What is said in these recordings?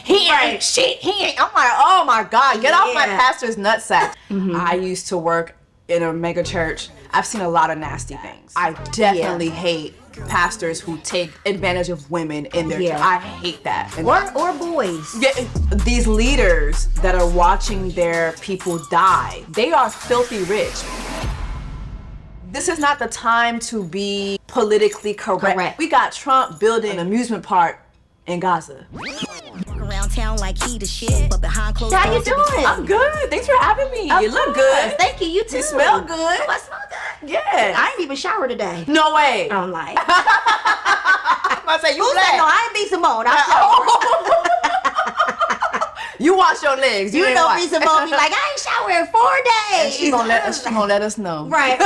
He ain't shit. He ain't. I'm like, oh my God, get off my pastor's nutsack. I used to work in a mega church. I've seen a lot of nasty things. I definitely hate pastors who take advantage of women in their church. I hate that. Or boys. Yeah, these leaders that are watching their people die, they are filthy rich. This is not the time to be politically correct. We got Trump building an amusement park in Gaza. Around town like he the shit, but behind closed doors. How you doing? I'm good. Thanks for having me. You look good. Thank you. You too. You smell good. Oh, I smell good. Yeah. I ain't even showered today. No way. I'm like. I'm about to say, you Who said no? I ain't be Simone. I showered. You wash your legs. You know me, Simone. Be like, I ain't showered in 4 days. And she gonna let us know. Right.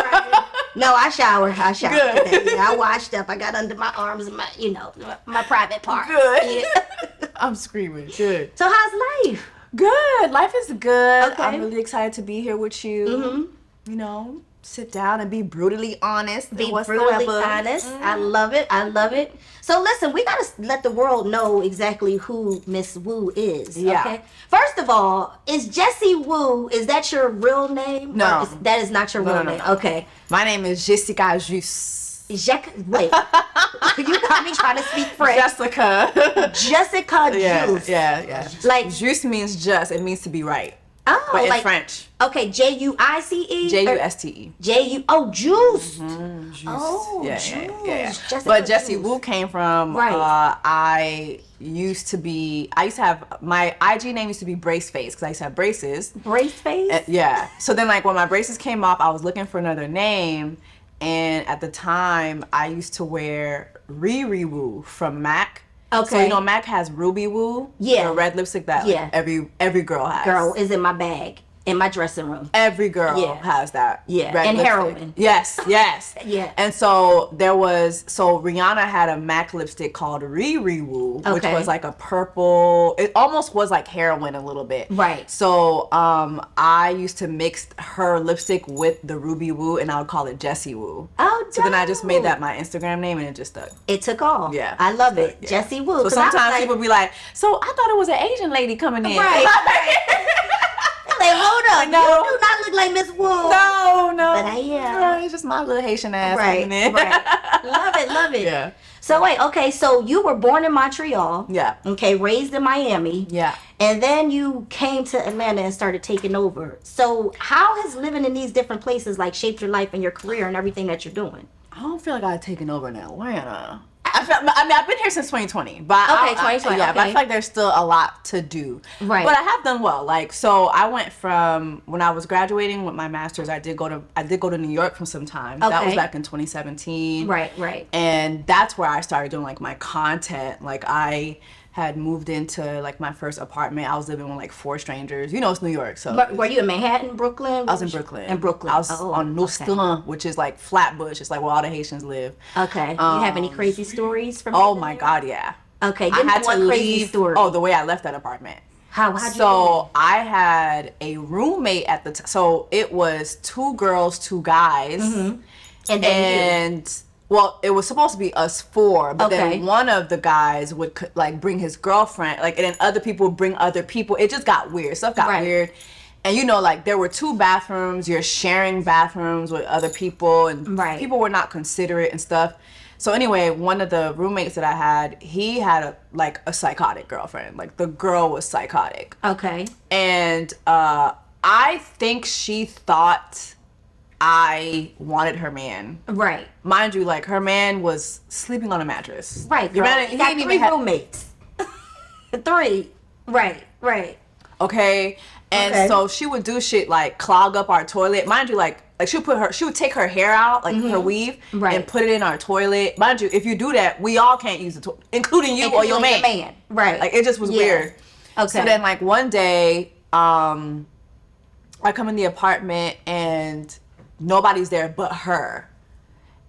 No, I showered. Good. Today. Yeah, I washed up. I got under my arms and my private part. Good. Yeah. I'm screaming. Good. So how's life? Good. Life is good. Okay. I'm really excited to be here with you. You know, sit down and be brutally honest. Be brutally honest. I love it. So listen, we gotta let the world know exactly who Miss Woo is. Yeah. Okay. First of all, is Jessie Woo? Is that your real name? No. That is not your real name. No. Okay. My name is Jessica Jus. Wait. You got me trying to speak French. Jessica. Jessica Juice. Yeah. Like Jus means just. It means to be right. Oh, but in like French. Okay, J-U-I-C-E? J-U-S-T-E. J-U. Oh, Juice. Juice. Oh, yeah. Jessica But Jessie Juice. Woo came from, I used to have, my IG name used to be Brace Face, because I used to have braces. Brace Face? Yeah. So then, like, when my braces came off, I was looking for another name, and at the time, I used to wear Riri Woo from MAC. Okay. So, you know, MAC has Ruby Woo. Yeah. The red lipstick that like, every girl has. Girl is in my bag, in my dressing room. Every girl has that. Yeah. Red And lipstick. heroin. Yes. Yeah. And so Rihanna had a MAC lipstick called Riri Woo, which was like a purple, it almost was like heroin a little bit. Right. So I used to mix her lipstick with the Ruby Woo, and I would call it Jessie Woo. Oh, so then I just made that my Instagram name, and it just stuck. It took off. Yeah. I love it. Yeah. Jessie Woo. So sometimes people be like, so I thought it was an Asian lady coming in. Right. Like, hold up. No. You do not look like Miss Woo. No. But I am. It's just my little Haitian ass Right. coming in. Love it. Yeah. So wait, okay, so you were born in Montreal. Yeah. Okay, raised in Miami. Yeah. And then you came to Atlanta and started taking over. So how has living in these different places like shaped your life and your career and everything that you're doing? I don't feel like I've taken over in Atlanta. I've been here since 2020, but 2020. But I feel like there's still a lot to do. Right. But I have done well. Like, so I went from when I was graduating with my master's, I did go to New York for some time. That was back in 2017. Right. And that's where I started doing like my content. Like I had moved into like my first apartment. I was living with like 4 strangers. You know, it's New York, so. But were you in Manhattan, Brooklyn? I was in Brooklyn. In Brooklyn. I was on Nostrum, which is like Flatbush. It's like where all the Haitians live. Okay. You have any crazy stories from? Oh my God, yeah. Okay. I had to crazy leave. Story. Oh, the way I left that apartment. How'd So I had a roommate at the time. So it was 2 girls, 2 guys, and well, it was supposed to be us 4, but then one of the guys would like bring his girlfriend, like, and then other people would bring other people. It just got weird. Stuff got weird. And you know, like there were 2 bathrooms. You're sharing bathrooms with other people, and people were not considerate and stuff. So anyway, one of the roommates that I had, he had a psychotic girlfriend. Like the girl was psychotic. Okay. And I think she thought I wanted her man. Right. Mind you, like her man was sleeping on a mattress. Right. Girl. You got 3 roommates. 3. Right. Okay. And so she would do shit like clog up our toilet. Mind you, like she would take her hair out, like her weave, and put it in our toilet. Mind you, if you do that, we all can't use the toilet, including you or your man. Right. Like it just was weird. Okay. So then like one day, I come in the apartment and nobody's there but her.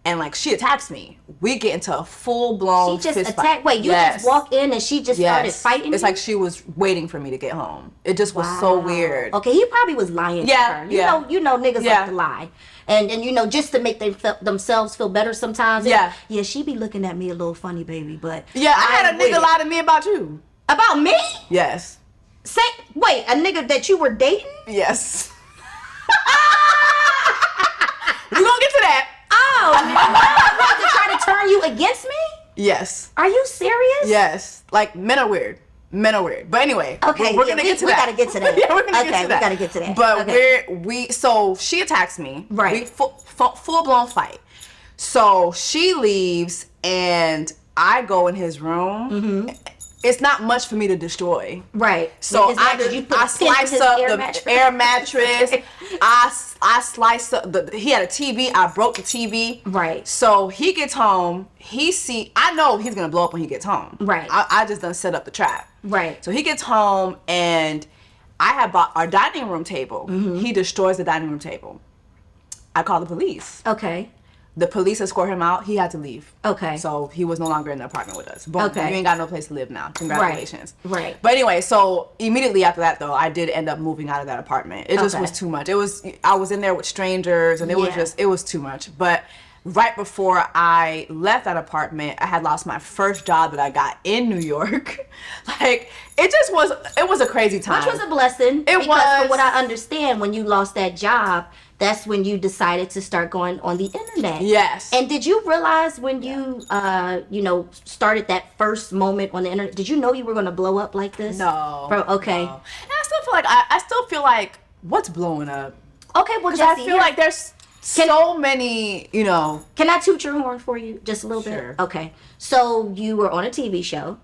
And like she attacks me. We get into a full blown. She just attacked. Wait, you just walk in and she just started fighting. It's like she was waiting for me to get home. It just was so weird. Okay, he probably was lying to her. You know, niggas like to lie, and you know, just to make themselves feel better sometimes. Yeah, she be looking at me a little funny, baby, but I had a nigga lie to me about you. About me? Yes. Wait, a nigga that you were dating? Yes. We're gonna get to that. Oh, what, to try to turn you against me? Yes. Are you serious? Yes. Like, men are weird. But anyway, okay, we're gonna get to that. We gotta get to that. Yeah, we're gonna get to that. We gotta get to that. But so she attacks me. Right. Full blown fight. So she leaves and I go in his room. Mm-hmm. It's not much for me to destroy. Right. So I slice up the air mattress. I slice up he had a TV. I broke the TV. Right. So he gets home. I know he's gonna blow up when he gets home. Right. I just done set up the trap. Right. So he gets home and I had bought our dining room table. Mm-hmm. He destroys the dining room table. I call the police. Okay. The police escort him out. He had to leave. Okay. So he was no longer in the apartment with us. Boom. Okay. You ain't got no place to live now. Congratulations. Right. But anyway, so immediately after that, though, I did end up moving out of that apartment. It just was too much. I was in there with strangers, and it was too much. But right before I left that apartment, I had lost my first job that I got in New York. Like, it was a crazy time. Which was a blessing. Because from what I understand, when you lost that job, that's when you decided to start going on the internet. Yes. And did you realize when you, started that first moment on the internet, did you know you were going to blow up like this? No. Okay. No. And I still feel like, what's blowing up? Okay, well, Jessie, I feel like there's so many, Can I toot your horn for you just a little Sure. bit? Okay. So you were on a TV show.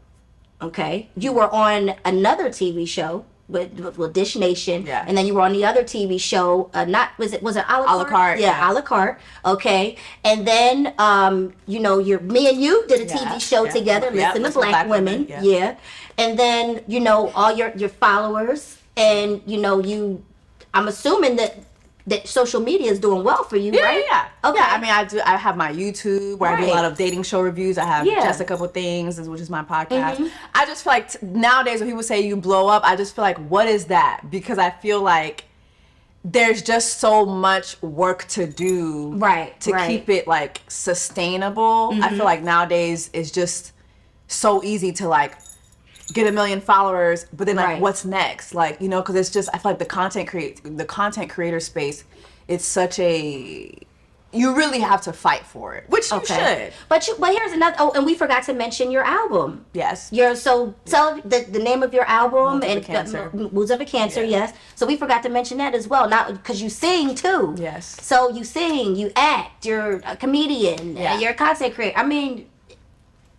Okay. You were on another TV show with Dish Nation. Yeah. And then you were on the other TV show. Was it a la carte? Yeah, a la carte. Okay. And then me and you did a TV show together, Listen to Black Women. Yeah. And then, all your followers and I'm assuming that social media is doing well for you, right? Yeah. Okay. Yeah, I mean, I have my YouTube where I do a lot of dating show reviews. I have Just a Couple Things, which is my podcast. Mm-hmm. I just feel like nowadays when people say you blow up, I just feel like, what is that? Because I feel like there's just so much work to do to keep it like sustainable. Mm-hmm. I feel like nowadays it's just so easy to like get 1 million followers, but then like what's next? Like, because it's just, I feel like the content creator space, it's such a, you really have to fight for it, which you should. But here's another, and we forgot to mention your album. Yes. So tell the name of your album. Moods of a Cancer. Yes. So we forgot to mention that as well. Now, because you sing too. Yes. So you sing, you act, you're a comedian, you're a content creator. I mean,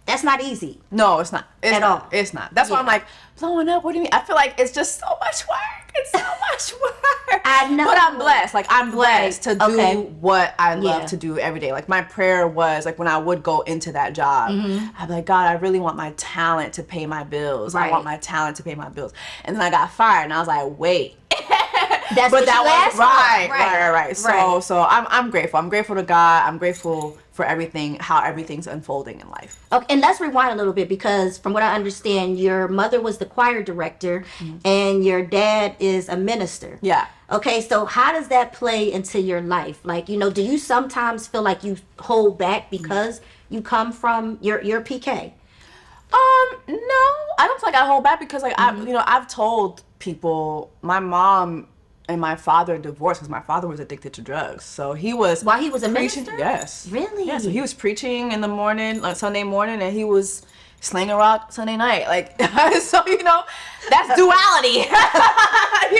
that's not easy. No, it's not. At all. It's not. That's why I'm like, blowing up, what do you mean? I feel like it's just so much work. It's so much work. I know. But I'm blessed. Like, I'm blessed to do what I love to do every day. Like, my prayer was, like, when I would go into that job, I'd be like, God, I really want my talent to pay my bills. I want my talent to pay my bills. And then I got fired, and I was like, wait. That's what that was right. So I'm grateful. I'm grateful to God. I'm grateful for everything, how everything's unfolding in life. Okay, and let's rewind a little bit, because from what I understand, your mother was the choir director and your dad is a minister. Yeah. Okay, so how does that play into your life? Like, do you sometimes feel like you hold back because you come from your PK? No, I don't feel like I hold back because like I've told people my mom and my father divorced because my father was addicted to drugs. So he was while he was a preaching, minister. Yes. Really? Yeah. So he was preaching in the morning, like Sunday morning, and he was slinging rock Sunday night. Like, so that's duality. You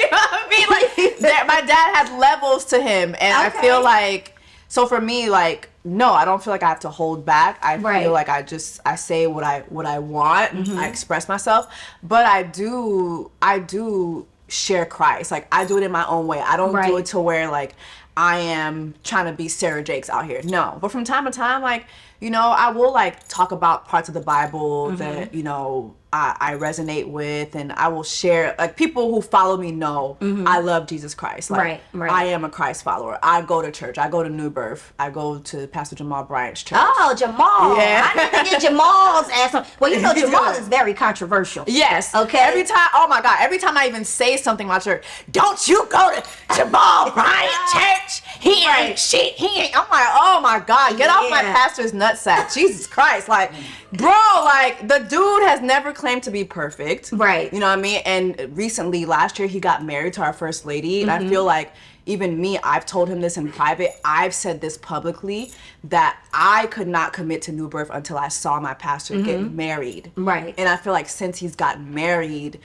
know what I mean? Like, my dad had levels to him, and I feel like, so for me, like, no, I don't feel like I have to hold back. I feel like I say what I want. I express myself, but I do share Christ. Like, I do it in my own way. I don't do it to where like I am trying to be Sarah Jakes out here. No, but from time to time, like, I will like talk about parts of the Bible that I resonate with, and I will share, like, people who follow me know I love Jesus Christ. Like, I am a Christ follower. I go to church. I go to New Birth. I go to Pastor Jamal Bryant's church. Oh, Jamal. Yeah. I need to get Jamal's ass on. Well, Jamal is very controversial. Yes. Okay. Every time I even say something about church, don't you go to Jamal Bryant's church? He ain't shit. He ain't. I'm like, oh my God, get off my pastor's nutsack. Jesus Christ. Like, bro, like, the dude has never claim to be perfect. Right. You know what I mean? And recently, last year, he got married to our first lady. And I feel like even me, I've told him this in private. I've said this publicly, that I could not commit to New Birth until I saw my pastor get married. Right. And I feel like since he's gotten married,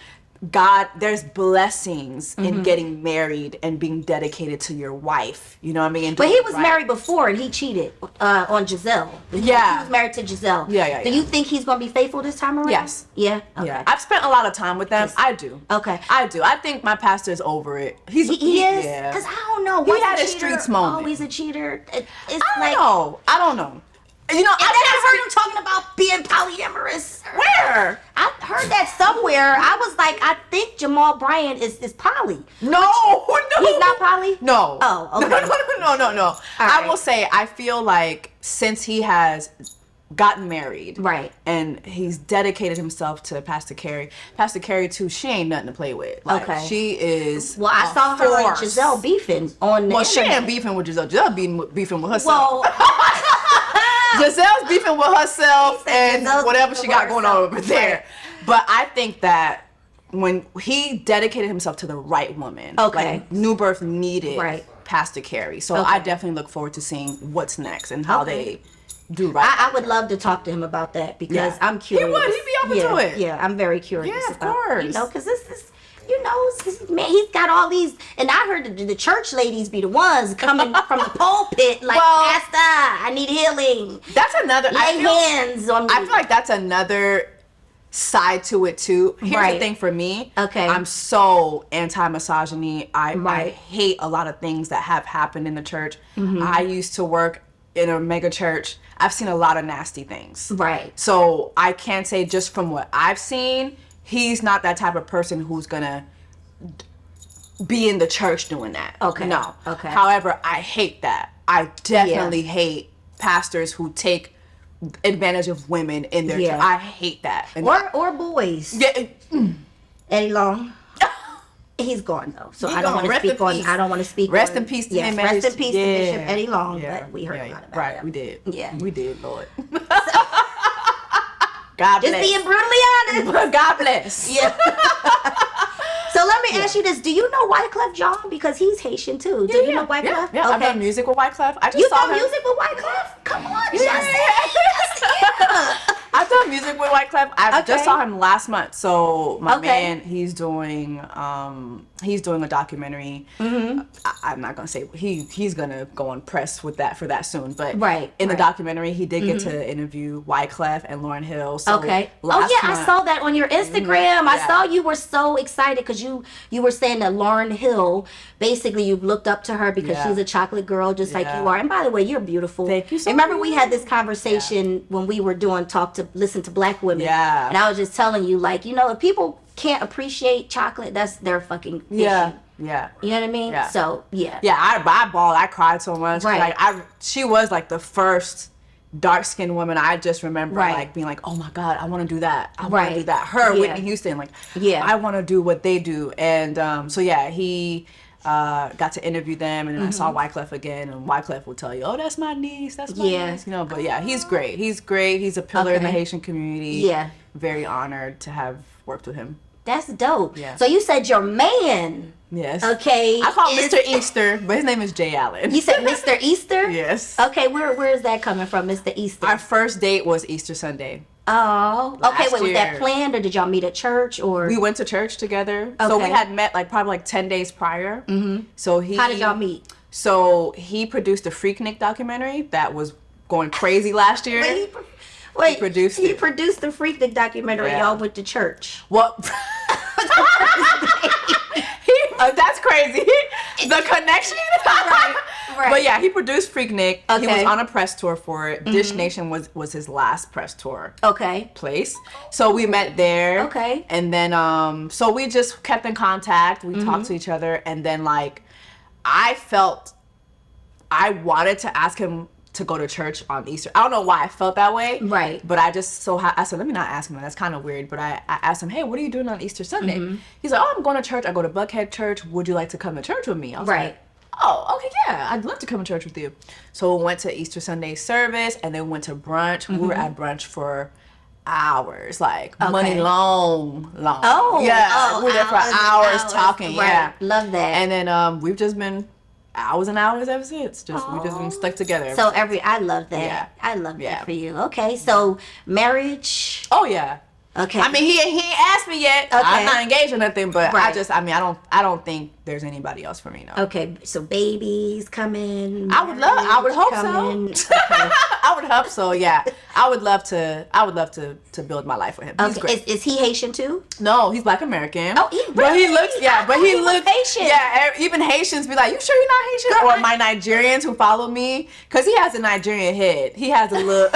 God, there's blessings in getting married and being dedicated to your wife. You know what I mean? But he was married before and he cheated on Giselle. Yeah. He was married to Giselle. Yeah. Do you think he's going to be faithful this time around? Yes. Yeah? Okay. Yeah. I've spent a lot of time with them. I do. Okay. I do. I think my pastor is over it. He is? Yeah. Because I don't know. He had a streets moment. Always a cheater. I don't know. You know, I heard him talking about being polyamorous. Where? I heard that somewhere. I was like, I think Jamal Bryant is poly. No. He's not poly? No. Oh, okay. No. I will say, I feel like since he has gotten married, right, and he's dedicated himself to Pastor Carrie too, she ain't nothing to play with. Like, okay. She is. Well, I saw her and Giselle beefing on the Well, she internet. ain't beefing with Giselle. Giselle beefing with herself. Well, Giselle's beefing with herself and whatever she got going on over there. Right. But I think that when he dedicated himself to the right woman, like New Birth needed Pastor Carrie. So I definitely look forward to seeing what's next and how they do right. I would love to talk to him about that because I'm curious. He would. He'd be open to it. Yeah, I'm very curious. Yeah, of course. You know, because this man, he's got all these, and I heard the church ladies be the ones coming from the pulpit like, Pastor, I need healing. That's another. Lay hands on me. I feel like that's another side to it too. Here's the thing for me. Okay. I'm so anti-misogyny. I hate a lot of things that have happened in the church. I used to work in a mega church. I've seen a lot of nasty things. Right. So I can't say, just from what I've seen, he's not that type of person who's gonna be in the church doing that. Okay. No. Okay. However, I hate that. I definitely hate pastors who take advantage of women in their church. I hate that. And or boys. Yeah. Eddie Long. He's gone though, so I don't want to speak on. I don't want to speak. Rest in peace to him. Rest in peace to Bishop Eddie Long. But we heard a lot about right. him. We did. Yeah, we did, Lord. God bless. Just being brutally honest. God bless. Yeah. So let me ask you this: do you know Wyclef Jean? Because he's Haitian too. Do you know Wyclef? Yeah. I've done music with Wyclef. You done music with Wyclef? Come on, Jessie. I've done music with Wyclef. I just saw him last month. So my man, he's doing a documentary. I'm not gonna say he's gonna go on press with that for that soon. But in the documentary, he did get to interview Wyclef and Lauryn Hill. So I saw that on your Instagram. I saw you were so excited because you were saying that Lauryn Hill, basically you looked up to her because she's a chocolate girl just like you are. And by the way, you're beautiful. Thank you so Remember much. we had this conversation when we were doing Listen to Black Women. Yeah. And I was just telling you, like, you know, if people can't appreciate chocolate, that's their fucking issue. Yeah. You know what I mean? Yeah. So, yeah. Yeah, I bawled. I cried so much. Right. Like, she was like the first dark-skinned woman. I just remember like being like, oh my God, I want to do that. I want to do that. Her, Whitney Houston, like, I want to do what they do. And so yeah, he got to interview them, and then I saw Wyclef again, and Wyclef will tell you, oh, that's my niece, that's my niece, you know. But yeah, he's great. He's a pillar in the Haitian community. Yeah, very honored to have worked with him. That's dope. Yeah. So you said your man. Yes. Okay. I call him Mr. Easter, but his name is Jay Allen. You said Mr. Easter? Yes. Okay, where is that coming from, Mr. Easter? Our first date was Easter Sunday. Oh, okay. Wait, was that planned, or did y'all meet at church, or? We went to church together. Okay. So we had met probably 10 days prior. So how did y'all meet? So he produced a Freaknik documentary that was going crazy last year. He produced the Freaknik documentary. Y'all went to church. Well, that's crazy. The connection. Right. But yeah, he produced Freaknik. Okay. He was on a press tour for it. Dish Nation was his last press tour. Place. So we met there. Okay. And then so we just kept in contact. We talked to each other, and then like I felt I wanted to ask him to go to church on Easter. I don't know why I felt that way. Right. But I just I said, let me not ask him that. That's kind of weird. But I asked him, hey, what are you doing on Easter Sunday? He's like, oh, I'm going to church. I go to Buckhead Church. Would you like to come to church with me? I was like, oh, okay, yeah. I'd love to come to church with you. So we went to Easter Sunday service, and then went to brunch. We were at brunch for hours, like money long. Oh, yeah, we were there for hours talking. Right. Yeah, love that. And then we've just been hours and hours ever since. We've just been stuck together. So I love that. Yeah. I love that for you. Okay, so marriage. Oh yeah. Okay. I mean, he ain't asked me yet. Okay. I'm not engaged or nothing, but right. I don't think there's anybody else for me, no. Okay, so babies coming. I would hope so. Okay. I would hope so, yeah. I would love to build my life with him. He's great. Is he Haitian too? No, he's Black American. Oh, but he looks Haitian. Yeah, even Haitians be like, "You sure you're not Haitian?" Girl, or my Nigerians who follow me, because he has a Nigerian head. He has a look.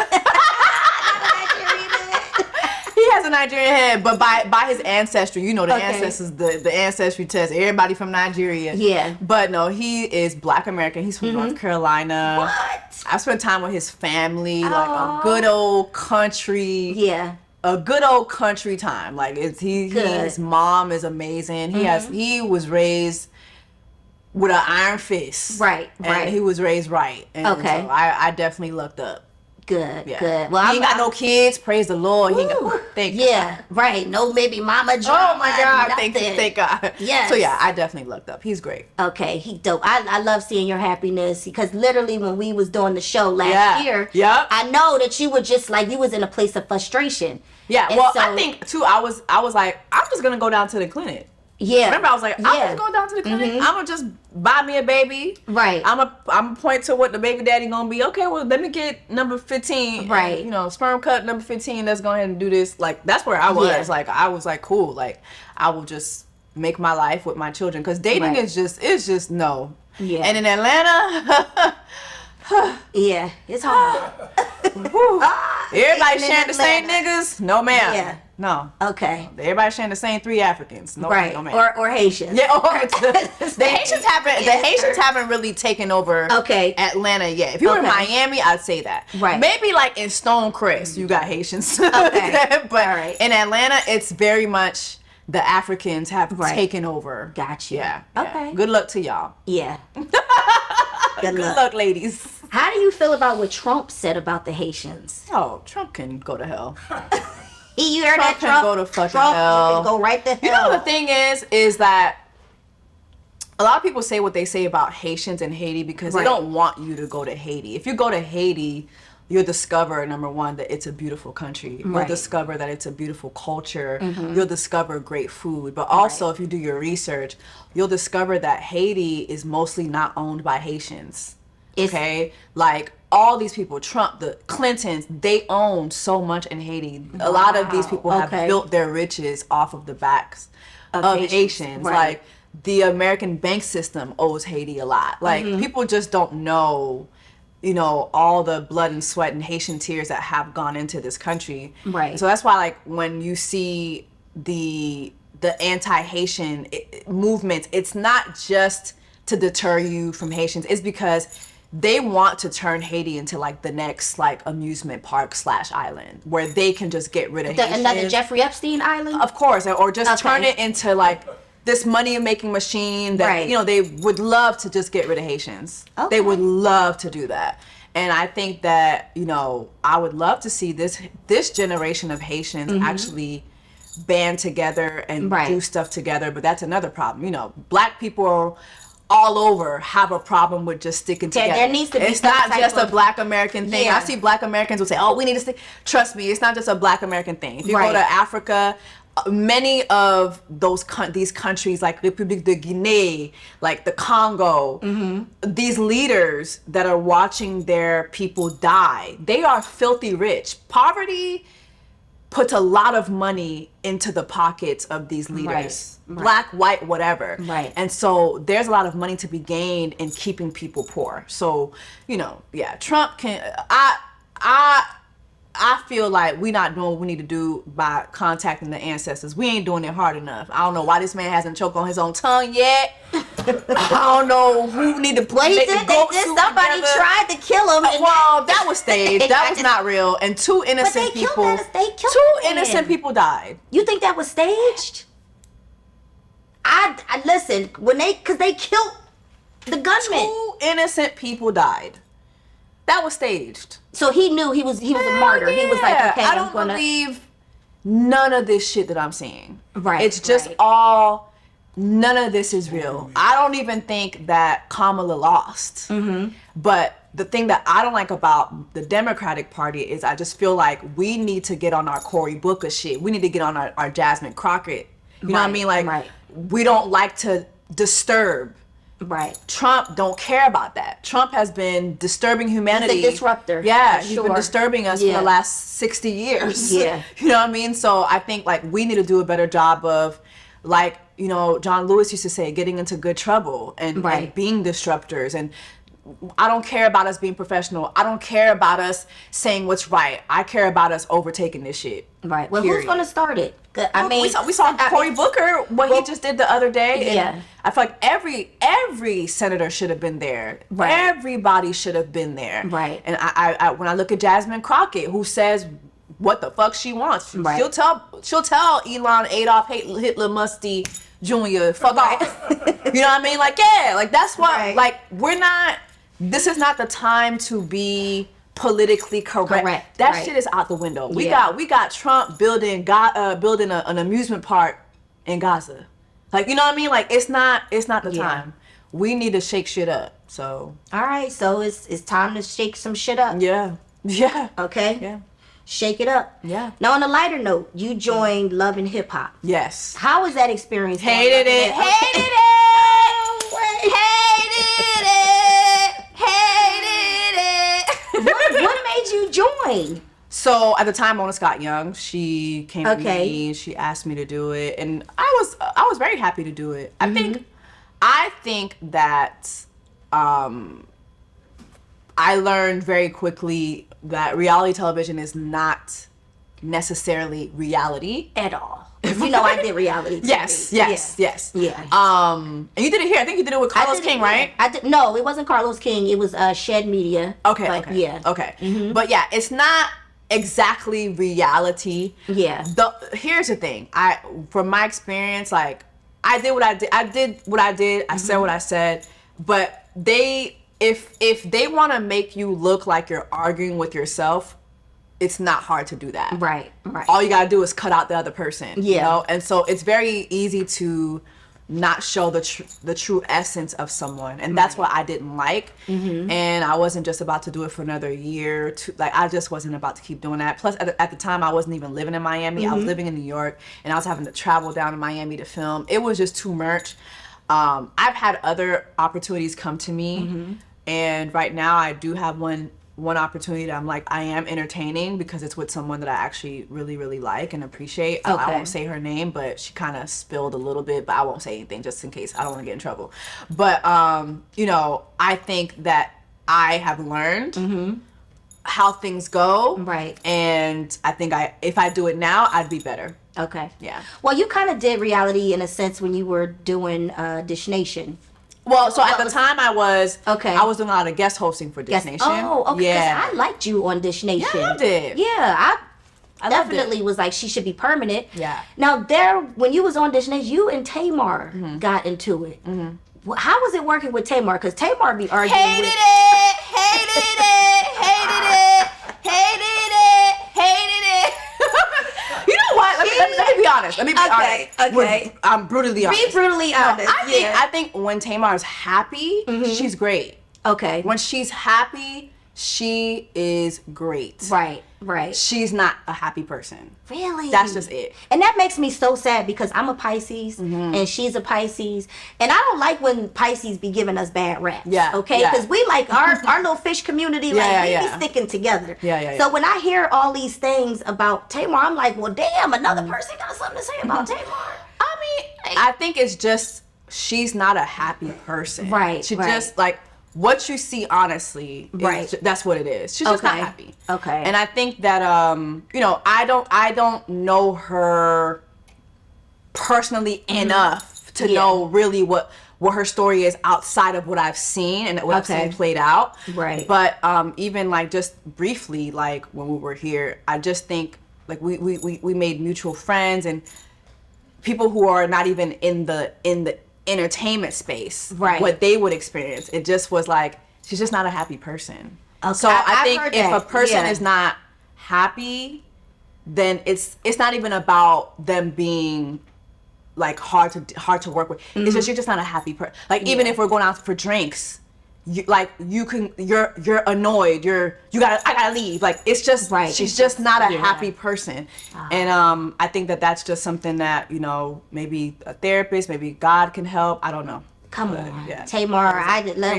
He has a Nigerian head, but by his ancestry, the ancestors, the ancestry test, everybody from Nigeria. Yeah. But no, he is Black American. He's from North Carolina. What? I spent time with his family, like a good old country. Yeah. A good old country time. Like his mom is amazing. He was raised with an iron fist. Right. And he was raised right. And so I definitely looked up. Good. Well, he ain't got no kids. Praise the Lord. He ain't got, thank God. Right. No baby mama drama. Oh my God. Nothing. Thank God. Yes. So yeah, I definitely looked up. He's great. Okay, he dope. I love seeing your happiness because literally when we was doing the show last year, I know that you were just like you was in a place of frustration. Yeah. And well, I think too. I was like, I'm just gonna go down to the clinic. Yeah. Remember, I was like, I'm just going down to the clinic. I'm gonna just buy me a baby. Right. I'm gonna point to what the baby daddy gonna be. Okay, well, let me get number 15. Right. And, sperm cut number 15. Let's go ahead and do this. Like, that's where I was. Yeah. Like, I was like, cool. Like, I will just make my life with my children because dating is just no. Yeah. And in Atlanta. Yeah, it's hard. Everybody sharing the same niggas? No, ma'am. Yeah. No. Okay. Everybody sharing the same 3 Africans? No, right. No, ma'am. Or Haitians. Yeah. The Haitians haven't really taken over. Atlanta yet. If you were in Miami, I'd say that. Right. Maybe like in Stonecrest, you got Haitians. Okay. But in Atlanta, it's very much the Africans have taken over. Got you. Yeah. Okay. Good luck to y'all. Yeah. Good luck, ladies. How do you feel about what Trump said about the Haitians? Oh, Trump can go to hell. You heard that, Trump? Can go to fucking hell. Can go right to hell. You know, the thing is that a lot of people say what they say about Haitians and Haiti because they don't want you to go to Haiti. If you go to Haiti, you'll discover, number one, that it's a beautiful country. You'll discover that it's a beautiful culture. You'll discover great food. But also, if you do your research, you'll discover that Haiti is mostly not owned by Haitians. Okay? Like, all these people, Trump, the Clintons, they own so much in Haiti. A lot of these people have built their riches off of the backs of Haitians. Right. Like, the American bank system owes Haiti a lot. Like, people just don't know, all the blood and sweat and Haitian tears that have gone into this country. Right. So that's why, like, when you see the anti-Haitian movement, it's not just to deter you from Haitians. It's because they want to turn Haiti into like the next like amusement park / island where they can just get rid of Haitians. Another Jeffrey Epstein island? Of course, or just turn it into like this money making machine that they would love to just get rid of Haitians. They would love to do that. And I think that, I would love to see this generation of Haitians actually band together and do stuff together, but that's another problem. Black people all over have a problem with just sticking together. There needs to be it's not just a Black American thing. Yeah. I see Black Americans will say, "Oh, we need to stick." Trust me, it's not just a Black American thing. If you go to Africa, many of these countries like République de Guinée, like the Congo, these leaders that are watching their people die, they are filthy rich. Poverty puts a lot of money into the pockets of these leaders. Black, white, whatever. Right. And so there's a lot of money to be gained in keeping people poor. So, Trump can I feel like we're not doing what we need to do by contacting the ancestors. We ain't doing it hard enough. I don't know why this man hasn't choked on his own tongue yet. I don't know who need to play. Somebody tried to kill him. Well, that was staged. That was not real. And two innocent people died. You think that was staged? I listen, because they killed the gunman. 2 innocent people died. that was staged. So he knew he was a martyr. Yeah. He was like, okay, I don't believe none of this shit that I'm seeing. Right. It's just all, none of this is real. I don't even think that Kamala lost. Mm-hmm. But the thing that I don't like about the Democratic Party is I just feel like we need to get on our Cory Booker shit. We need to get on our Jasmine Crockett. You know what I mean? Like, we don't like to disturb. Right. Trump don't care about that. Trump has been disturbing humanity. He's a disruptor. Yeah, he's been disturbing us for the last 60 years. Yeah. You know what I mean? So I think like we need to do a better job of, like, you know, John Lewis used to say, getting into good trouble and being disruptors. And I don't care about us being professional. I don't care about us saying what's right. I care about us overtaking this shit. Right. Well, who's going to start it? I mean, we saw Cory Booker, he just did the other day. And I feel like every senator should have been there. Right. Everybody should have been there. Right. And I when I look at Jasmine Crockett, who says what the fuck she wants, she'll tell Elon, Adolf, Hitler, Musty Jr. fuck off. You know what I mean? Like, yeah, like that's what like we're not. This is not the time to be politically correct. That shit is out the window. We got Trump building an amusement park in Gaza. Like, you know what I mean? Like, it's not the time. We need to shake shit up. So all right, so it's time to shake some shit up. Yeah. Okay. Yeah. Shake it up. Yeah. Now, on a lighter note, you joined Love and Hip Hop. Yes. How was that experience? Hated it. What made you join? So at the time, Mona Scott Young, she came to me. She asked me to do it, and I was very happy to do it. I think that I learned very quickly that reality television is not necessarily reality at all. You know, I did reality TV. Yes. Yeah. And you did it here. I think you did it with Carlos King, right? No, it wasn't Carlos King. It was Shed Media. Okay. Yeah. Okay. Mm-hmm. But yeah, it's not exactly reality. Yeah. Here's the thing. From my experience, like, I did what I did. I did what I did. I said what I said. But if they want to make you look like you're arguing with yourself, it's not hard to do that. Right. All you gotta do is cut out the other person. Yeah. You know? And so it's very easy to not show the true essence of someone, and that's what I didn't like. Mm-hmm. And I wasn't just about to do it for another year. I just wasn't about to keep doing that. Plus, at the time, I wasn't even living in Miami. I was living in New York, and I was having to travel down to Miami to film. It was just too much. I've had other opportunities come to me, and right now I do have one opportunity that I'm like, I am entertaining because it's with someone that I actually really, really like and appreciate. I won't say her name, but she kind of spilled a little bit, but I won't say anything just in case. I don't want to get in trouble. But, you know, I think that I have learned how things go. Right. And I think if I do it now, I'd be better. Okay. Yeah. Well, you kind of did reality in a sense when you were doing Dish Nation. Well, so at the time I was doing a lot of guest hosting for Dish Nation. Oh, okay. Yeah. I liked you on Dish Nation. Yeah, I loved it. Yeah, I definitely was like, she should be permanent. Yeah. Now when you was on Dish Nation, you and Tamar got into it. Mm-hmm. How was it working with Tamar? Because Tamar be arguing hated it. You know what? Let me be honest. Okay. I'm brutally honest. Be brutally honest. I think when Tamar's happy, she's great. Okay. When she's happy, she is great. Right. She's not a happy person. Really? That's just it. And that makes me so sad because I'm a Pisces and she's a Pisces. And I don't like when Pisces be giving us bad raps. Yeah. Okay? Because we like our little fish community, like we be sticking together. Yeah. So when I hear all these things about Tamar, I'm like, well, damn, another person got something to say about Tamar. I mean, I think it's just she's not a happy person. Right. She just like what you see honestly, that's what it is. She's just not happy. Okay. And I think that you know, I don't know her personally enough to know really what her story is outside of what I've seen and what I've seen played out. Right. But even like just briefly, like when we were here, I just think like we made mutual friends and people who are not even in the entertainment space, what they would experience. It just was like, she's just not a happy person. Okay. So I think if a person is not happy, then it's not even about them being like hard to work with. It's just you're just not a happy person. Like even if we're going out for drinks, you're annoyed. I gotta leave. Like it's just she's just not a happy person. And I think that's just something that maybe a therapist, maybe God can help. I don't know. Come on, Tamar.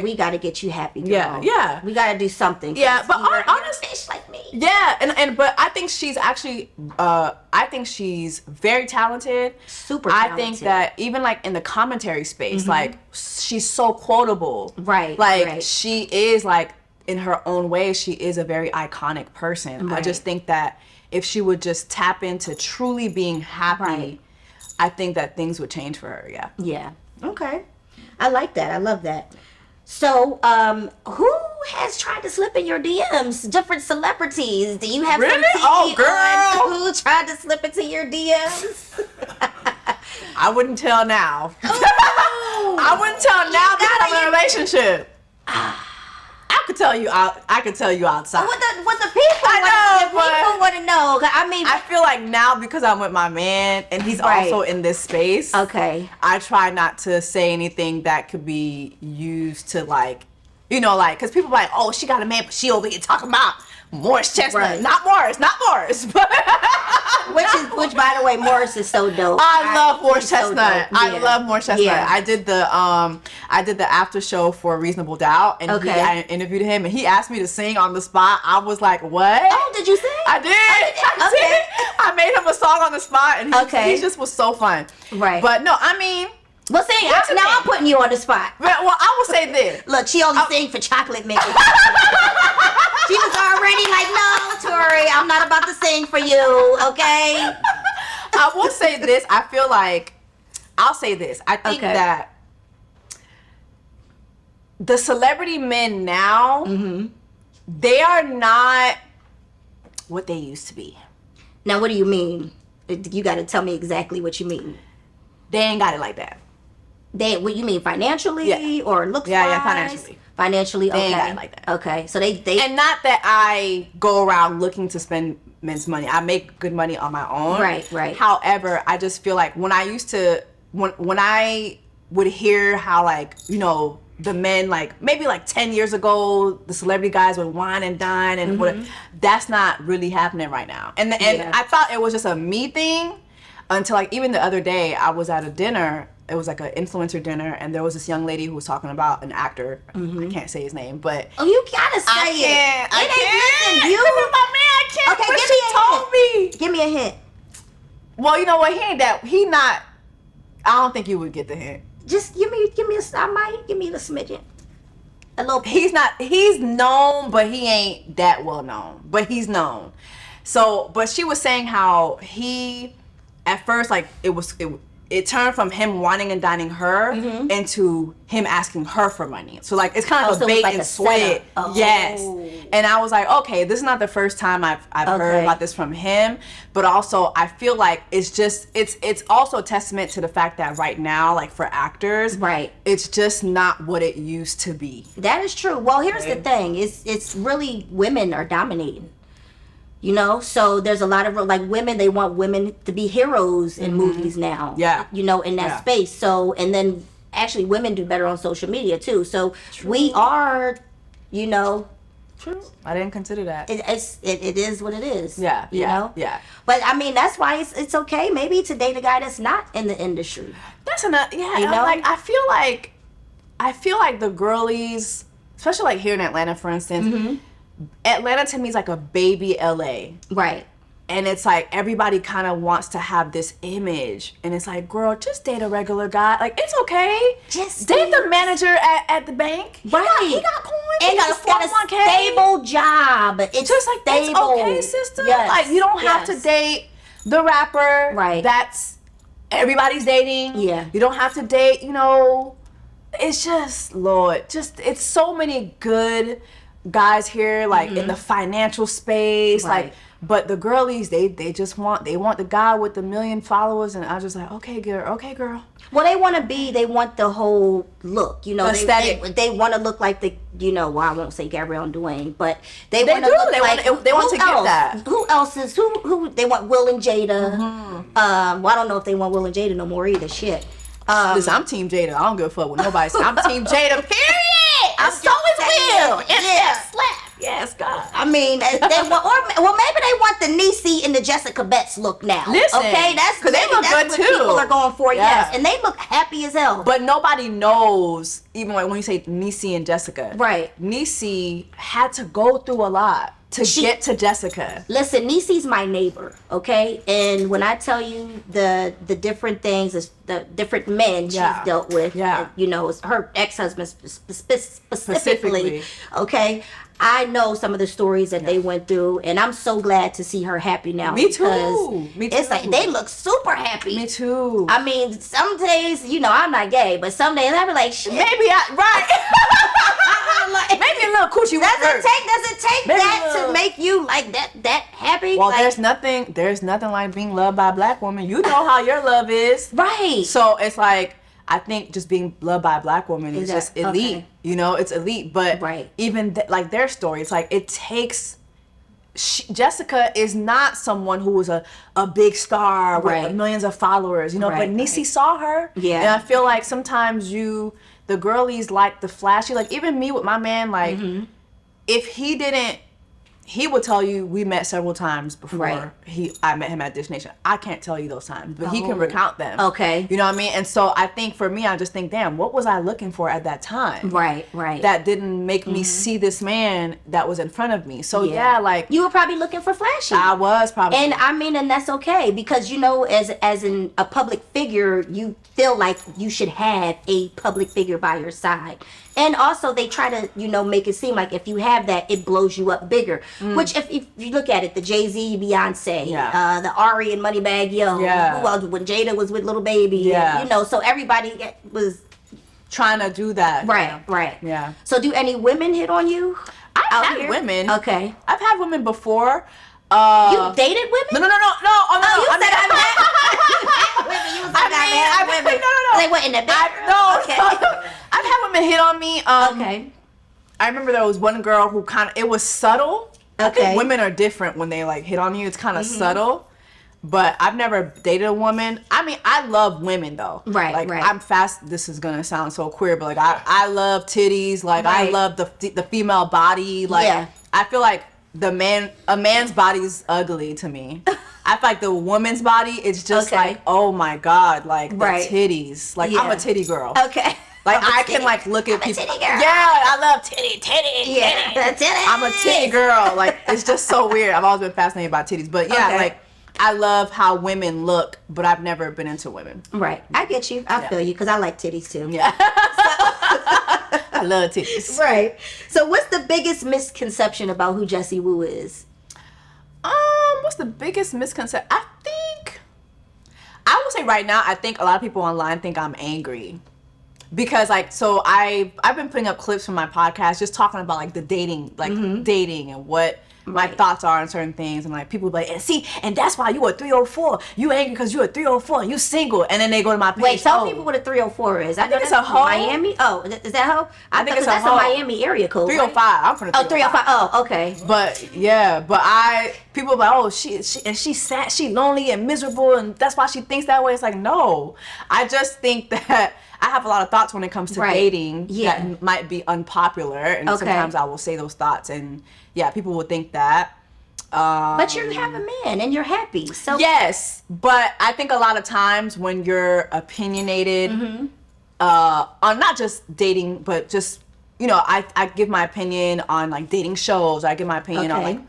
We got to get you happy, girl. Yeah. We got to do something. Yeah, but honestly, fish like me. Yeah, but I think she's actually, I think she's very talented. Super talented. I think that even like in the commentary space, like she's so quotable. Right. Like she is like in her own way, she is a very iconic person. Right. I just think that if she would just tap into truly being happy, I think that things would change for her. Yeah. Yeah. Okay. I like that. I love that. So, who has tried to slip in your DMs? Different celebrities. Do you have really? some girl, who tried to slip into your DMs? I wouldn't tell now. I wouldn't tell now because I'm in a relationship. I could tell you outside. What the people want to know. I mean, I feel like now because I'm with my man and he's also in this space. Okay. I try not to say anything that could be used to because people are like, oh, she got a man, but she over here talking about Morris Chestnut. Right. Not Morris. Which by the way, Morris is so dope. I love Morris Chestnut. So I love Morris Chestnut. Yeah. I did the after show for Reasonable Doubt, and I interviewed him, and he asked me to sing on the spot. I was like, what? Oh, did you sing? I did. I made him a song on the spot, and he just was so fun. Right. But no, I mean. Well, see, now I'm putting you on the spot. Well, I will say this. Look, she only sang for Chocolate Mix. She was already like, no, Torrei, I'm not about to sing for you, okay? I will say this. I'll say this. I think that the celebrity men now, they are not what they used to be. Now, what do you mean? You got to tell me exactly what you mean. They ain't got it like that. What you mean, financially or looks wise? Yeah, financially. Financially, okay. They ain't got it like that. Okay, so they and not that I go around looking to spend men's money. I make good money on my own. Right. However, I just feel like when I would hear how the men maybe 10 years ago the celebrity guys would wine and dine and that's not really happening right now. And I thought it was just a me thing until even the other day I was at a dinner. It was like an influencer dinner, and there was this young lady who was talking about an actor. I can't say his name, but you gotta say it. I can't. Listen, you my man. I can't. Okay, give me told me. Give me a hint. Well, you know what? He ain't that. He not. I don't think you would get the hint. Just give me a. I might give me the smidgen. A little. He's not. He's known, but he ain't that well known. But he's known. So, but she was saying how he, at first, it turned from him whining and dining her into him asking her for money. So it's kind of a bait and switch. Oh. Yes. And I was like, okay, this is not the first time I've heard about this from him. But also I feel like it's also a testament to the fact that right now, for actors, it's just not what it used to be. That is true. Well, here's the thing. It's really women are dominating. So there's a lot of women, they want women to be heroes in movies now. Yeah. In that space. So, and then actually women do better on social media too. So we are, True. I didn't consider that. It is what it is. Yeah. Yeah. But I mean, that's why it's okay maybe to date a guy that's not in the industry. That's enough. Yeah. I feel like the girlies, especially here in Atlanta, for instance, Atlanta to me is like a baby LA. Right. And it's everybody kind of wants to have this image. And it's girl, just date a regular guy. It's okay. Just date the manager at the bank. Right. He got coins. And he's got a stable job. It's just stable. It's okay, sister. Yes. You don't have to date the rapper. Right. That's everybody's dating. Yeah. You don't have to date, it's just, Lord, it's so many good guys here, in the financial space, But the girlies, they just want the guy with the 1 million followers, and I was just like, okay, girl. Well, they want the whole look, you know, aesthetic. They want to look like the, you know, well, I won't say Gabrielle and Dwayne, but they want to look like, they want to give that. Who else is, who, they want Will and Jada. Well, I don't know if they want Will and Jada no more either, shit. Listen, I'm Team Jada. I don't give a fuck what nobody says. I'm Team Jada, period. And so is Will. Slap. Yes, God. I mean, they want, well, maybe they want the Niecy and the Jessica Betts look now. Listen, okay, because they look good what too. People are going for, yes, and they look happy as hell. But nobody knows, even like when you say Niecy and Jessica, right? Niecy had to go through a lot to get to Jessica. Listen, Niecy's my neighbor, okay? And when I tell you the different things, the different men she's dealt with, you know, it's her ex-husband specifically, okay? I know some of the stories that they went through, and I'm so glad to see her happy now. Me too. It's like they look super happy. Me too. I mean, some days, you know, I'm not gay, but some days I be like, shit. Maybe maybe a little coochie. Does it take that to make you like that happy? Well, like, there's nothing like being loved by a black woman. You know how your love is, right? So it's like, I think just being loved by a black woman is just elite. Okay. You know, it's elite. But right. even like their story, it's like it takes. Jessica is not someone who was a big star with millions of followers, you know. But Niecy saw her, and I feel like sometimes the girlies like the flashy. Like even me with my man, like if he didn't. He would tell you we met several times before I met him at Destination. I can't tell you those times, but he can recount them. Okay. You know what I mean? And so I think for me, I just think, damn, what was I looking for at that time? Right. That didn't make me see this man that was in front of me. So like you were probably looking for flashy. I was probably. And I mean, and that's okay because you know, as a public figure, you feel like you should have a public figure by your side. And also, they try to, you know, make it seem like if you have that, it blows you up bigger. Which, if you look at it, the Jay-Z, Beyonce, the Ari and Moneybagg Yo, who else, when Jada was with Little Baby, and, you know, so everybody was trying to do that. Right. Yeah. So, do any women hit on you? I've had women. Okay. I've had women before. You dated women? No. Oh, no. You said I've had women. You was like, I've had women. No. They went in the bed. Okay. I've had women hit on me. Okay. I remember there was one girl who it was subtle. Okay. I think women are different when they like hit on you. It's kind of subtle. But I've never dated a woman. I mean, I love women though. Right. I'm fast. This is gonna sound so queer, but like I love titties. Like I love the female body. Like I feel like a man's body is ugly to me. I feel like the woman's body, it's just like, oh my God, like the titties. Like I'm a titty girl. Okay. Like I can like look at people. Titty girl. Yeah, I love titty. Yeah, titty. I'm a titty girl. Like it's just so weird. I've always been fascinated by titties, but like I love how women look, but I've never been into women. Right, I get you. I feel you because I like titties too. Yeah, I love titties. Right. So, what's the biggest misconception about who Jessie Woo is? What's the biggest misconception? I will say right now, I think a lot of people online think I'm angry. Because like, so I've been putting up clips from my podcast just talking about like the dating, dating and what my thoughts are on certain things. And like people be like, and that's why you a 304. You angry because you a 304 and you single. And then they go to my page. Wait, tell people what a 304 is. I think it's a hoe. Miami? Oh, is that hoe? I think it's a that's hoe. a Miami area code. 305. Right? I'm from the 305. Oh, okay. But yeah, people are like, oh, she's sad, she lonely and miserable, and that's why she thinks that way. It's like, no. I just think that I have a lot of thoughts when it comes to dating that might be unpopular, and sometimes I will say those thoughts, and people would think that. But you have a man and you're happy. So yes, but I think a lot of times when you're opinionated on not just dating, but just, you know, I give my opinion on like dating shows. I give my opinion on like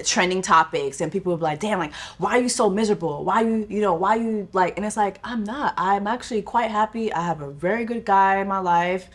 trending topics, and people will be like, damn, like, why are you so miserable? Why you like, and it's like, I'm actually quite happy. I have a very good guy in my life.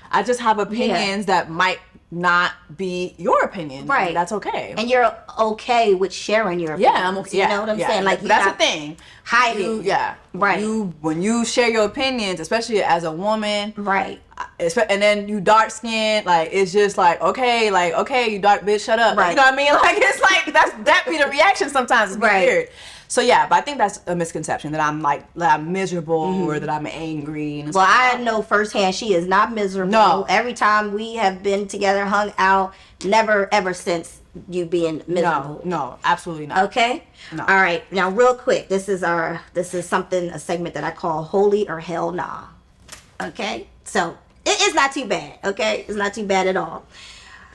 I just have opinions that might not be your opinion. Right. That's okay. And you're okay with sharing your opinions. Yeah, I'm okay. You know what I'm saying? Like, that's the thing. Hiding. Right. When you share your opinions, especially as a woman. Right. and then you dark skin, like it's just like okay, you dark bitch, shut up. Right. You know what I mean? Like it's like that be the reaction sometimes. It's weird. So yeah, but I think that's a misconception that I'm miserable or that I'm angry. And well, I know firsthand she is not miserable. No. Every time we have been together, hung out, never ever since you being miserable. No, absolutely not. Okay. No. All right. Now, real quick, this is a segment that I call Holy or Hell Nah. Okay. So it's not too bad. Okay, it's not too bad at all.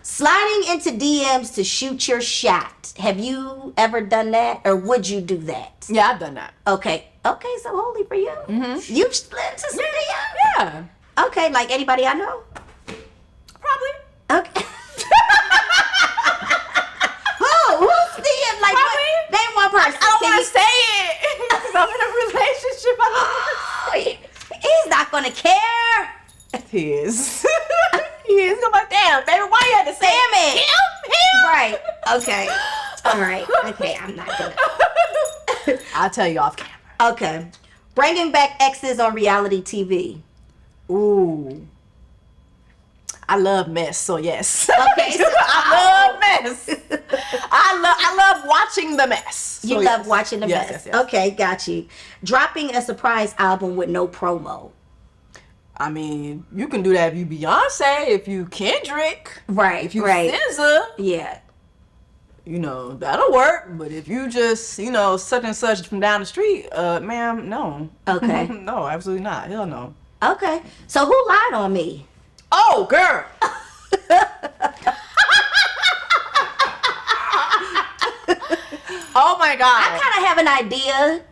Sliding into DMs to shoot your shot. Have you ever done that, or would you do that? Yeah, I've done that. Okay, so holy for you. Mm-hmm. You slid into some DMs? Yeah. Okay, like anybody I know? Probably. Okay. Who's DM? Like Probably. what? Name one person. I don't want to say it because I'm in a relationship. He's not gonna care. He is. He is. I'm like, damn, baby, why you had to say it? Him? Right. Okay. All right. Okay, I'm not gonna. I'll tell you off camera. Okay. Bringing back exes on reality TV. Ooh. I love mess, so yes. Okay. So I love mess. I love watching the mess. You so love watching the mess. Yes. Okay, got you. Dropping a surprise album with no promo. I mean, you can do that if you Beyonce, if you Kendrick, right? If you right. SZA, yeah. You know, that'll work. But if you just, such and such from down the street, ma'am, no. Okay. No, absolutely not. Hell no. Okay. So who lied on me? Oh, girl. Oh my God. I kind of have an idea.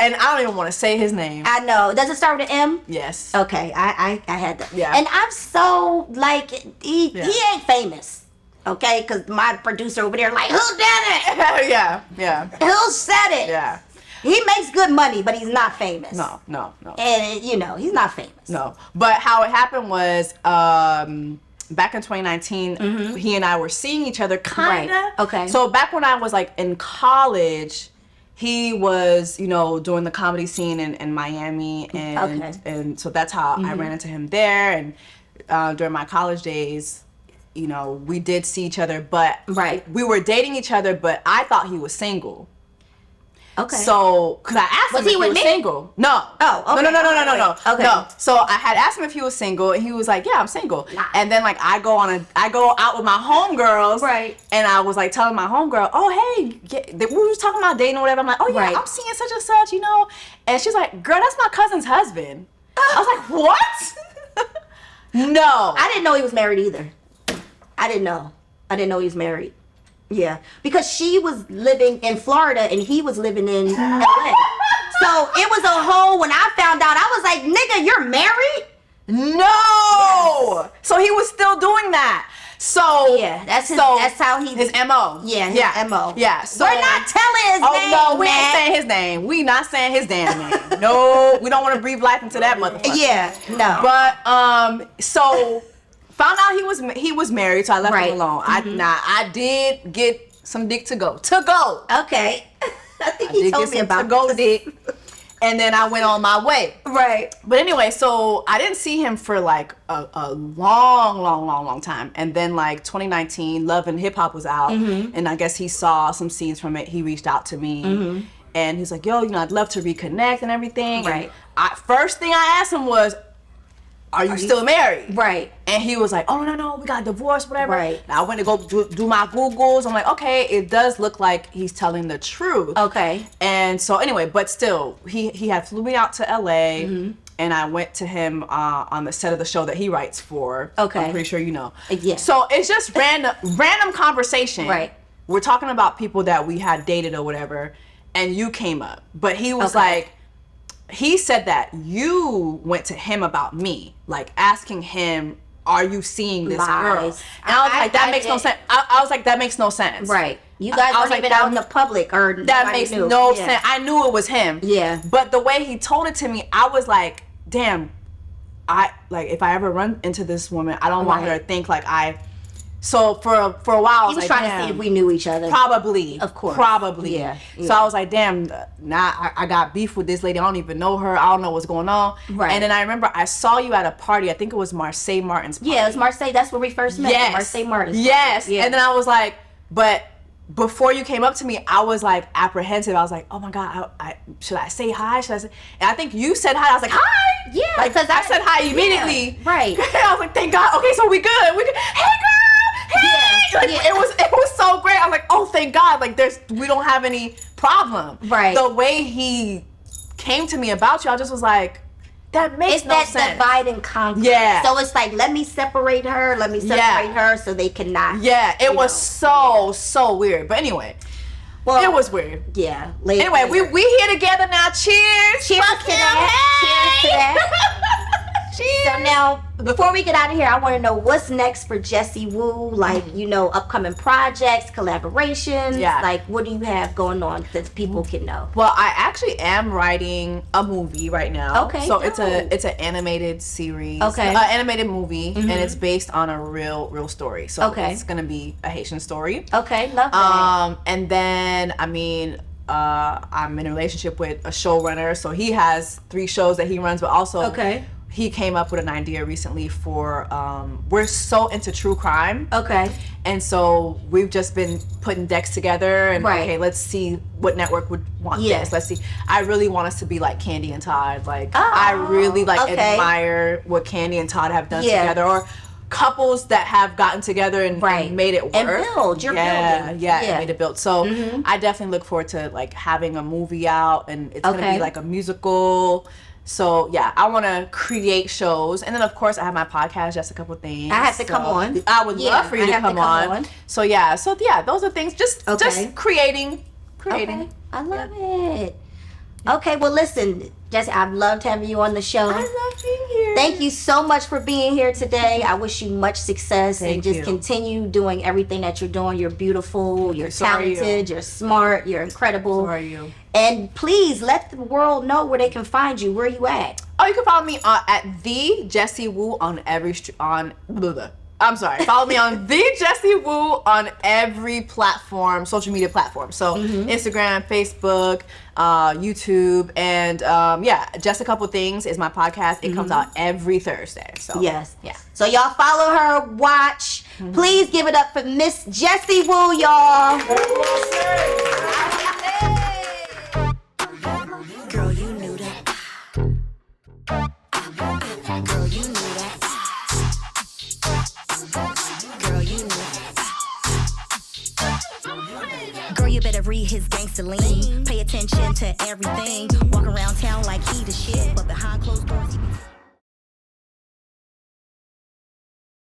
And I don't even want to say his name. I know. Does it start with an M? Yes. Okay. I had that. Yeah. And I'm so like he ain't famous. Okay, because my producer over there like, who did it? Yeah. Who said it? Yeah. He makes good money, but he's not famous. No. And he's not famous. No. But how it happened was back in 2019, he and I were seeing each other kind of. Right. Okay. So back when I was like in college, he was, doing the comedy scene in Miami, and so that's how I ran into him there. And during my college days, we did see each other, but we were dating each other, but I thought he was single. Okay. So, cause I asked him if he was single. No. Oh, okay. No. Okay. No. So I had asked him if he was single, and he was like, "Yeah, I'm single." Nah. And then like I go out with my homegirls, right? And I was like telling my homegirl, "Oh, hey, we were just talking about dating or whatever." I'm like, "Oh yeah, I'm seeing such and such, And she's like, "Girl, that's my cousin's husband." I was like, "What?" No. I didn't know he was married either. I didn't know he was married. Yeah, because she was living in Florida and he was living in LA. So it was a whole, when I found out, I was like, nigga, you're married? No. Yes. So he was still doing that. So yeah, that's how his MO. Yeah, his MO. Yeah. So we're not telling his name. Oh no, we ain't saying his name. We not saying his damn name. No, we don't want to breathe life into that motherfucker. Yeah, no. But so found out he was married, so I left him alone. I did get some dick to go. Okay. I think he told me about to-go dick. And then I went on my way. Right. But anyway, so I didn't see him for like a long time. And then like 2019, Love and Hip Hop was out. And I guess he saw some scenes from it. He reached out to me. And he's like, yo, I'd love to reconnect and everything. Right. And first thing I asked him was, are you still married? Right. And he was like, oh, no, we got divorced, whatever. Right. And I went to go do my Googles. I'm like, okay, it does look like he's telling the truth. Okay. And so anyway, but still, he had flew me out to LA, and I went to him on the set of the show that he writes for. Okay. I'm pretty sure you know. Yeah. So it's just random conversation. Right. We're talking about people that we had dated or whatever, and you came up. But he was like, he said that you went to him about me, like asking him, are you seeing this girl? And I was like, that makes no sense. I was like, that makes no sense. Right. You guys weren't even out in the public, or that makes no sense. I knew it was him. Yeah. But the way he told it to me, I was like, damn, if I ever run into this woman, I don't want her to think like I So for a while, I was he was like, trying to see if we knew each other. Probably. Of course. Probably. Yeah. So I was like, damn, now I got beef with this lady. I don't even know her. I don't know what's going on. Right. And then I remember I saw you at a party. I think it was Marseille Martin's party. Yeah, it was Marseille. That's where we first met. Yes. Marseille Martin's yes. Yeah. And then I was like, but before you came up to me, I was like apprehensive. I was like, oh my God, should I say hi? Should I say? And I think you said hi. I was like, hi. Yeah. Like, because I said hi immediately. Yeah, right. I was like, thank God. Okay, so we good. We good. Hey, girl. Hey. Yeah, Like, yeah. it was so great. I was like, oh, thank God. Like, we don't have any problem. Right. The way he came to me about you, I just was like, that makes no sense. It's that divide and conquer. Yeah. So it's like, let me separate her so they cannot. Yeah, it was so weird. But anyway, well, it was weird. Yeah. Anyway, we here together now. Cheers. Cheers to that. Cheers to that. Cheers. So now, before we get out of here, I want to know what's next for Jessie Woo. Like, upcoming projects, collaborations. Yeah. Like, what do you have going on that people can know? Well, I actually am writing a movie right now. Okay. So it's an animated series. Okay. Animated movie, and it's based on a real story. So it's gonna be a Haitian story. Okay, love that. And then I'm in a relationship with a showrunner. So he has 3 shows that he runs, but also he came up with an idea recently for we're so into true crime. Okay. And so we've just been putting decks together and okay, let's see what network would want this. Let's see. I really want us to be like Candy and Todd. Like I really admire what Candy and Todd have done together, or couples that have gotten together and made it work. And build. You're building. Yeah, made it build. So I definitely look forward to like having a movie out, and it's gonna be like a musical. So yeah, I want to create shows, and then of course I have my podcast, Just a Couple Things. I have to come on. I would love for you to come on. So yeah, those are things. Just creating. Okay. I love it. Okay, well listen, Jessie, I've loved having you on the show. I love being here. Thank you so much for being here today. I wish you much success and just continue doing everything that you're doing. You're beautiful, you're talented, you're smart, you're incredible. So are you. And please let the world know where they can find you. Where are you at? Oh, you can follow me at the Jessie Woo on every follow me on the Jessie Woo on every platform, social media platform. So Instagram, Facebook, YouTube, and Just a Couple Things is my podcast. It comes out every Thursday. So yes. So y'all follow her, watch. Please give it up for Miss Jessie Woo, y'all. Girl, you knew that. Girl, you knew that. Girl, you knew that. Girl, you better read his gangster lean. Pay attention to everything. Walk around town like he the shit, but behind closed doors he be